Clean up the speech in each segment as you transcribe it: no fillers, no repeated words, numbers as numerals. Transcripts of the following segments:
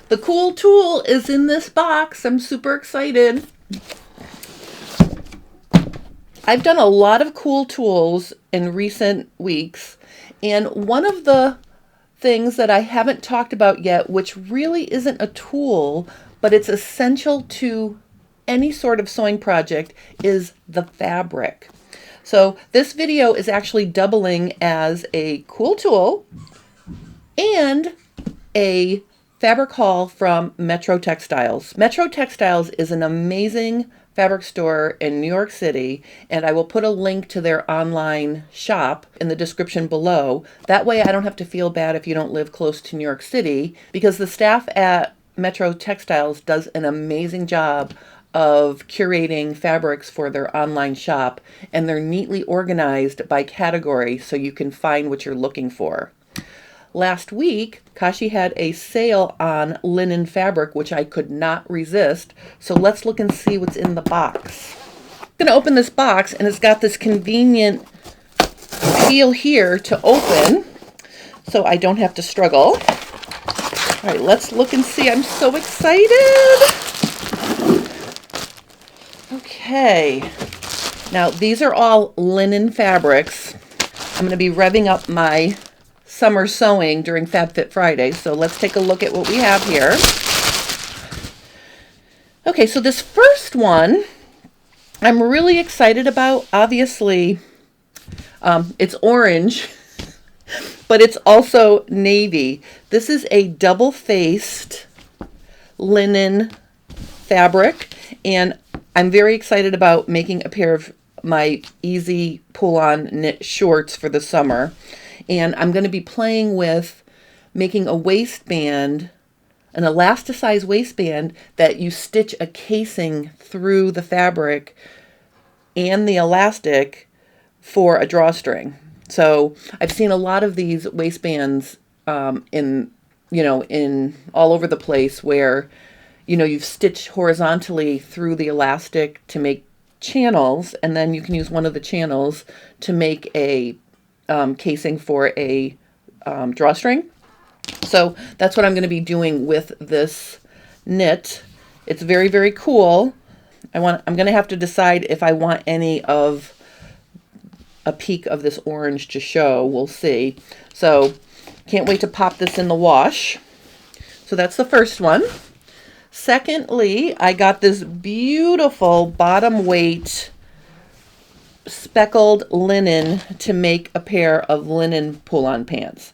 The cool tool is in this box. I'm super excited. I've done a lot of cool tools in recent weeks, and one of the things that I haven't talked about yet, which really isn't a tool, but it's essential to any sort of sewing project, is the fabric. So this video is actually doubling as a cool tool and a fabric haul from Metro Textiles. Metro Textiles is an amazing fabric store in New York City, and I will put a link to their online shop in the description below. That way I don't have to feel bad if you don't live close to New York City, because the staff at Metro Textiles does an amazing job of curating fabrics for their online shop, and they're neatly organized by category so you can find what you're looking for. Last week, Kashi had a sale on linen fabric, which I could not resist. So let's look and see what's in the box. I'm going to open this box, and it's got this convenient peel here to open, so I don't have to struggle. All right, let's look and see. I'm so excited. Okay. Now, these are all linen fabrics. I'm going to be revving up my summer sewing during FabFit Friday. So let's take a look at what we have here. Okay, so this first one I'm really excited about. Obviously, it's orange, but it's also navy. This is a double-faced linen fabric, and I'm very excited about making a pair of my easy pull-on knit shorts for the summer. And I'm going to be playing with making a waistband, an elasticized waistband that you stitch a casing through the fabric and the elastic for a drawstring. So I've seen a lot of these waistbands in all over the place where, you've stitched horizontally through the elastic to make channels, and then you can use one of the channels to make a casing for a drawstring. So that's what I'm going to be doing with this knit. It's very, very cool. I'm going to have to decide if I want any of a peek of this orange to show. We'll see. So can't wait to pop this in the wash. So that's the first one. Secondly, I got this beautiful bottom weight speckled linen to make a pair of linen pull-on pants.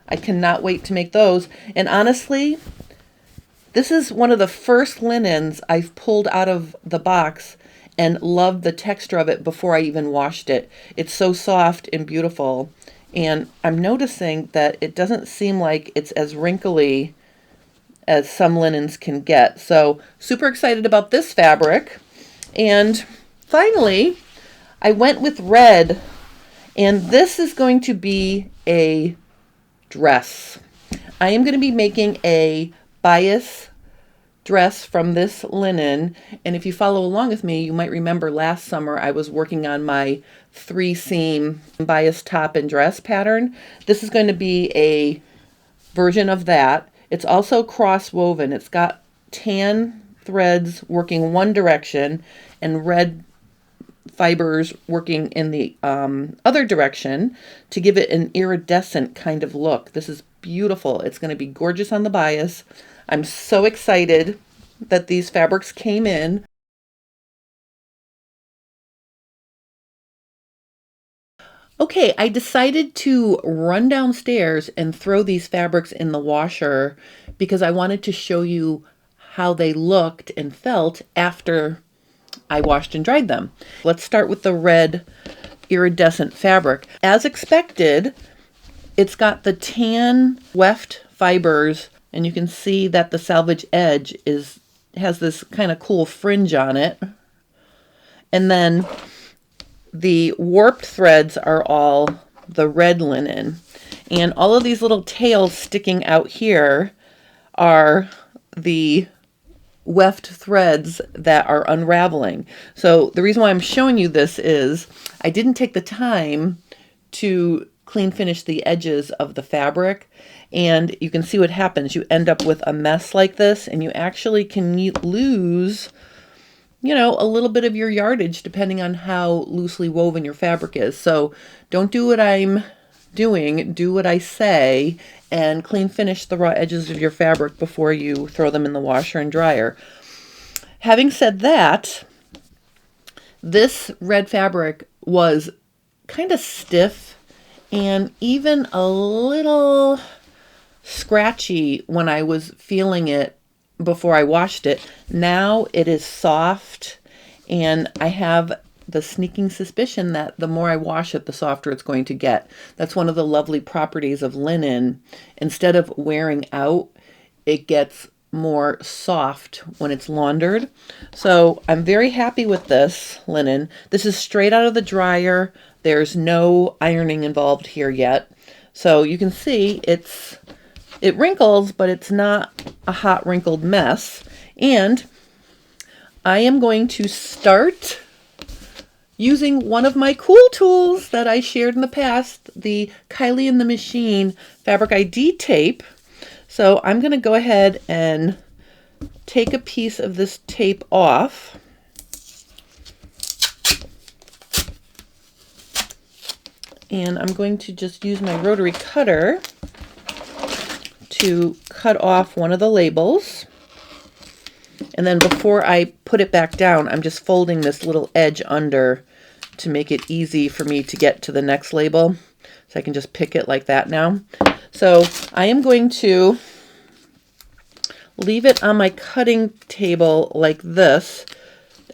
I cannot wait to make those. And honestly, this is one of the first linens I've pulled out of the box and loved the texture of it before I even washed it. It's so soft and beautiful. And I'm noticing that it doesn't seem like it's as wrinkly as some linens can get. So super excited about this fabric. And finally, I went with red, and this is going to be a dress. I am going to be making a bias dress from this linen, and if you follow along with me, you might remember last summer I was working on my 3-seam bias top and dress pattern. This is going to be a version of that. It's also cross-woven. It's got tan threads working one direction and red fibers working in the other direction to give it an iridescent kind of look. This is beautiful. It's going to be gorgeous on the bias. I'm so excited that these fabrics came in. Okay, I decided to run downstairs and throw these fabrics in the washer because I wanted to show you how they looked and felt after I washed and dried them. Let's start with the red iridescent fabric. As expected, it's got the tan weft fibers, and you can see that the selvage edge has this kind of cool fringe on it. And then the warped threads are all the red linen. And all of these little tails sticking out here are the weft threads that are unraveling. So the reason why I'm showing you this is I didn't take the time to clean finish the edges of the fabric, And you can see what happens. You end up with a mess like this, and you actually can lose, you know, a little bit of your yardage depending on how loosely woven your fabric is. So don't do what I'm doing, do what I say, and clean finish the raw edges of your fabric before you throw them in the washer and dryer. Having said that, this red fabric was kind of stiff and even a little scratchy when I was feeling it before I washed it. Now it is soft, and I have the sneaking suspicion that the more I wash it, the softer it's going to get. That's one of the lovely properties of linen. Instead of wearing out, it gets more soft when it's laundered. So I'm very happy with this linen. This is straight out of the dryer. There's no ironing involved here yet. So you can see it wrinkles, but it's not a hot wrinkled mess. And I am going to start using one of my cool tools that I shared in the past, the Kylie in the Machine Fabric ID tape. So I'm going to go ahead and take a piece of this tape off. And I'm going to just use my rotary cutter to cut off one of the labels. And then before I put it back down, I'm just folding this little edge under to make it easy for me to get to the next label. So I can just pick it like that now. So I am going to leave it on my cutting table like this.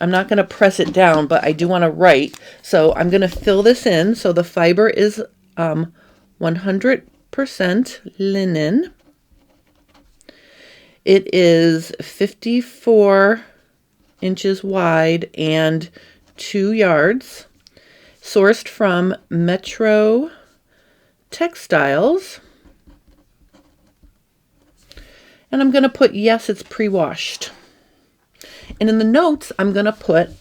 I'm not going to press it down, but I do want to write. So I'm going to fill this in. So the fiber is 100% linen. It is 54 inches wide and 2 yards. Sourced from Metro Textiles. And I'm going to put, yes, it's pre-washed. And in the notes, I'm going to put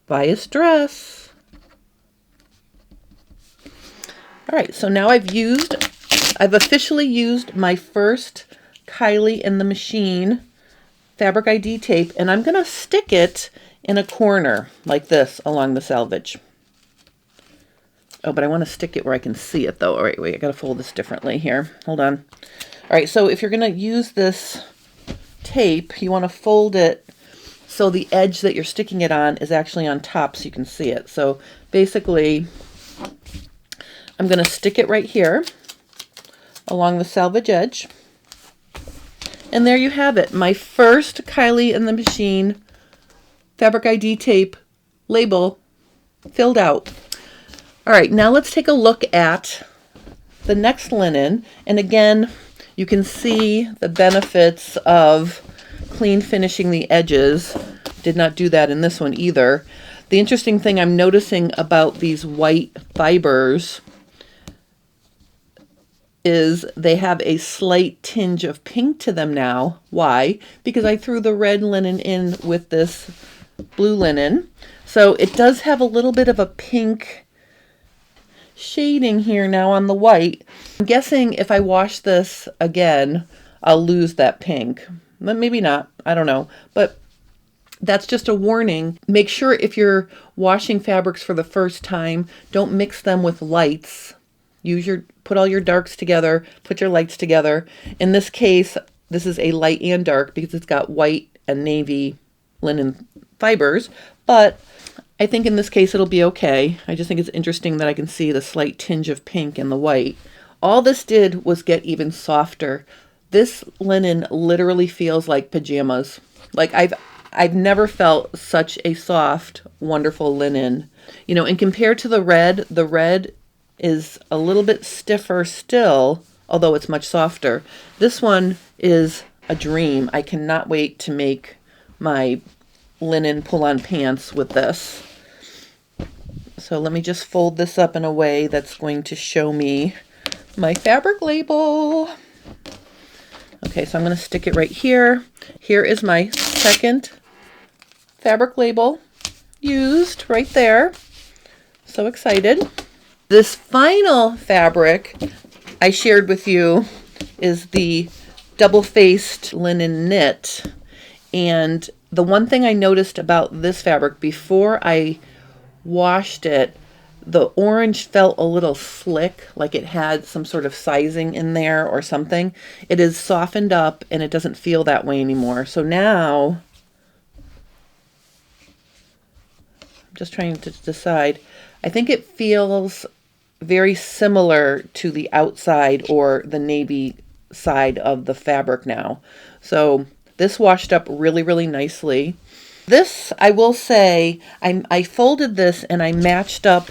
bias dress. All right, so now I've officially used my first Kylie in the Machine Fabric ID tape, and I'm going to stick it in a corner like this along the selvage. Oh, but I want to stick it where I can see it though. All right, wait, I got to fold this differently here. Hold on. All right, so if you're going to use this tape, you want to fold it so the edge that you're sticking it on is actually on top so you can see it. So basically, I'm going to stick it right here along the selvage edge. And there you have it, my first Kylie in the Machine Fabric ID tape label filled out. All right, now let's take a look at the next linen. And again, you can see the benefits of clean finishing the edges. Did not do that in this one either. The interesting thing I'm noticing about these white fibers is they have a slight tinge of pink to them now. Why? Because I threw the red linen in with this blue linen. So it does have a little bit of a pink shading here now on the white. I'm guessing if I wash this again, I'll lose that pink. But maybe not. I don't know. But that's just a warning. Make sure if you're washing fabrics for the first time, don't mix them with lights. Put all your darks together, put your lights together. In this case, this is a light and dark because it's got white and navy linen fibers, but I think in this case it'll be okay. I just think it's interesting that I can see the slight tinge of pink in the white. All this did was get even softer. This linen literally feels like pajamas. Like I've never felt such a soft, wonderful linen. You know, and compared to the red is a little bit stiffer still, although it's much softer. This one is a dream. I cannot wait to make my linen pull-on pants with this. So let me just fold this up in a way that's going to show me my fabric label. Okay, so I'm going to stick it right here. Here is my second fabric label used right there. So excited. This final fabric I shared with you is the double-faced linen knit. And the one thing I noticed about this fabric before I washed it, the orange felt a little slick, like it had some sort of sizing in there or something. It is softened up and it doesn't feel that way anymore. So now, I'm just trying to decide. I think it feels very similar to the outside or the navy side of the fabric now. So this washed up really, really nicely. This, I will say, I folded this and I matched up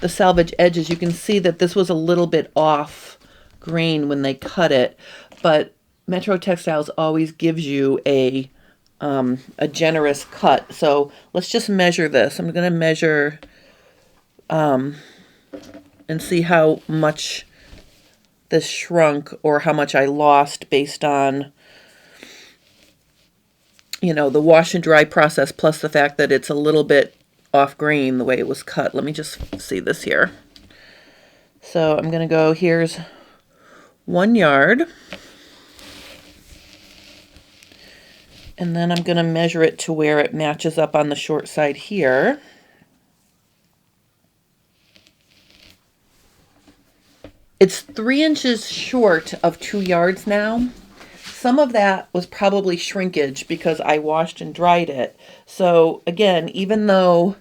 the selvage edges. You can see that this was a little bit off grain when they cut it, but Metro Textiles always gives you a generous cut. So let's just measure this. I'm going to measure and see how much this shrunk or how much I lost based on, you know, the wash and dry process plus the fact that it's a little bit off grain the way it was cut. Let me just see this here. So I'm going to go, here's 1 yard. And then I'm going to measure it to where it matches up on the short side here. It's 3 inches short of 2 yards now. Some of that was probably shrinkage because I washed and dried it. So again, even though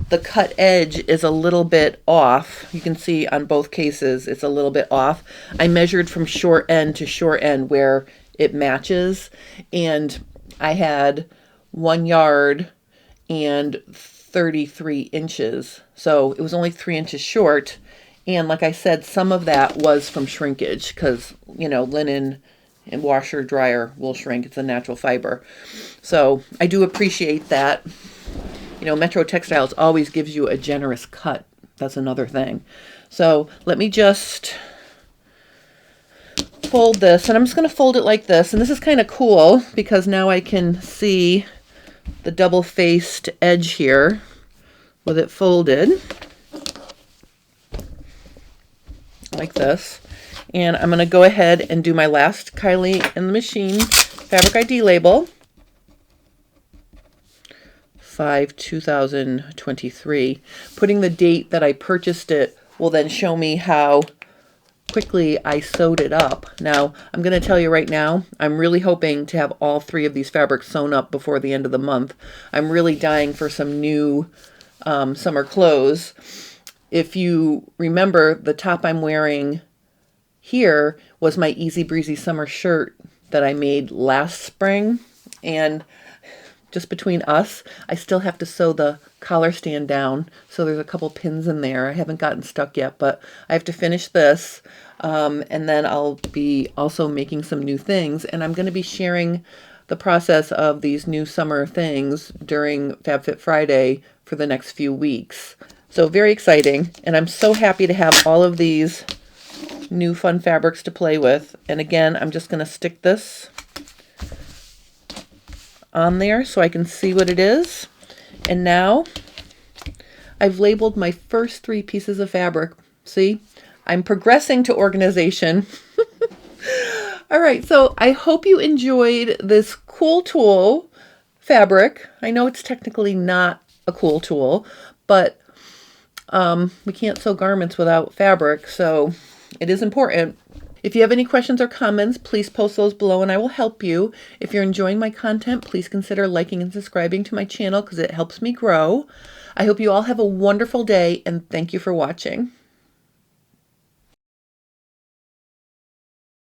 the cut edge is a little bit off, you can see on both cases it's a little bit off. I measured from short end to short end where it matches, and I had 1 yard and 33 inches. So it was only 3 inches short. And like I said, some of that was from shrinkage because, you know, linen and washer dryer will shrink. It's a natural fiber. So I do appreciate that. You know, Metro Textiles always gives you a generous cut. That's another thing. So let me just fold this, and I'm just going to fold it like this. And this is kind of cool because now I can see the double-faced edge here with it folded like this. And I'm going to go ahead and do my last Kylie in the Machine fabric ID label. 5/2023. Putting the date that I purchased it will then show me how quickly I sewed it up. Now, I'm going to tell you right now, I'm really hoping to have all 3 of these fabrics sewn up before the end of the month. I'm really dying for some new summer clothes. If you remember, the top I'm wearing here was my Easy Breezy summer shirt that I made last spring. And just between us, I still have to sew the collar stand down. So there's a couple pins in there. I haven't gotten stuck yet, but I have to finish this. And then I'll be also making some new things. And I'm going to be sharing the process of these new summer things during FabFit Friday for the next few weeks. So very exciting. And I'm so happy to have all of these new fun fabrics to play with. And again, I'm just going to stick this on there so I can see what it is. And now I've labeled my first 3 pieces of fabric. See, I'm progressing to organization. All right, so I hope you enjoyed this cool tool fabric. I know it's technically not a cool tool, but we can't sew garments without fabric, so it is important. If you have any questions or comments, please post those below and I will help you. If you're enjoying my content, please consider liking and subscribing to my channel because it helps me grow. I hope you all have a wonderful day and thank you for watching.